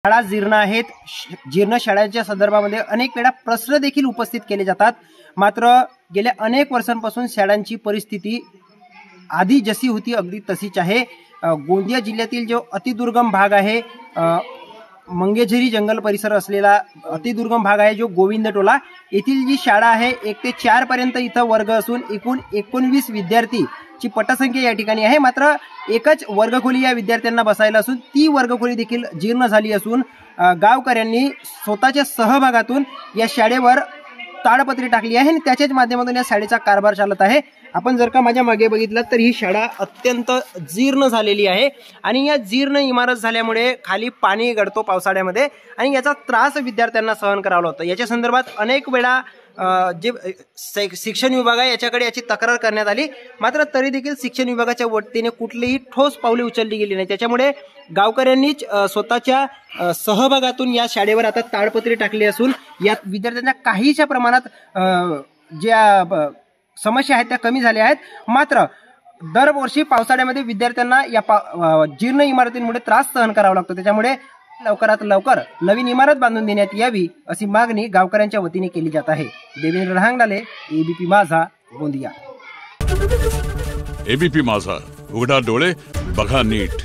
शाळा जीर्ण आहेत। जीर्ण शाळांच्या संदर्भामध्ये अनेक वेळा प्रश्न देखील उपस्थित केले जातात। मात्र गेल्या अनेक वर्षांपासून शाळांची परिस्थिती आधी जशी होती अगदी तशीच आहे। गोंदिया जिल्ह्यातील जो अतिदुर्गम भाग आहे, मंगेझरी जंगल परिसर असलेला अतिदुर्गम भाग आहे जो गोविंद टोला, येथील जी शाळा आहे 1 ते 4 पर्यंत इथं वर्ग असून एकूण 19 विद्यार्थीची पटसंख्या या ठिकाणी आहे। मात्र एकच वर्गखोली या विद्यार्थ्यांना बसायला असून ती वर्गखोली देखील जीर्ण झाली असून गावकऱ्यांनी स्वतःच्या सहभागातून या शाळेवर ताडपत्री टाकली आहे आणि त्याच्याच माध्यमातून या शाळेचा कारभार चालत आहे। आपण जर का माझ्या मागे बघितलं तर ही शाळा अत्यंत जीर्ण झालेली आहे आणि या जीर्ण इमारत झाल्यामुळे खाली पाणी गळतो पावसाळ्यामध्ये आणि याचा त्रास विद्यार्थ्यांना सहन करावा लागतो। याच्या संदर्भात अनेक वेळा जे शिक्षण विभाग आहे याच्याकडे याची तक्रार करण्यात आली, मात्र तरी देखील शिक्षण विभागाच्या वतीने कुठलीही ठोस पावले उचलली गेली नाही। त्याच्यामुळे गावकऱ्यांनीच स्वतःच्या सहभागातून या शाळेवर आता ताडपत्री टाकली असून या विद्यार्थ्यांच्या काहीशा प्रमाणात ज्या समस्या आहेत त्या कमी झाल्या आहेत। मात्र दरवर्षी पावसाळ्यामध्ये विद्यार्थ्यांना या जीर्ण इमारतींमुळे त्रास सहन करावा लागतो। त्याच्यामुळे लवकरात लवकर नवीन इमारत बांधून देण्यात यावी अशी मागणी गावकऱ्यांच्या वतीने केली जात आहे। देवेंद्र रहांगडाले, एबीपी माझा, गोंदिया। एबीपी माझा, उघडा डोळे बघा नीट।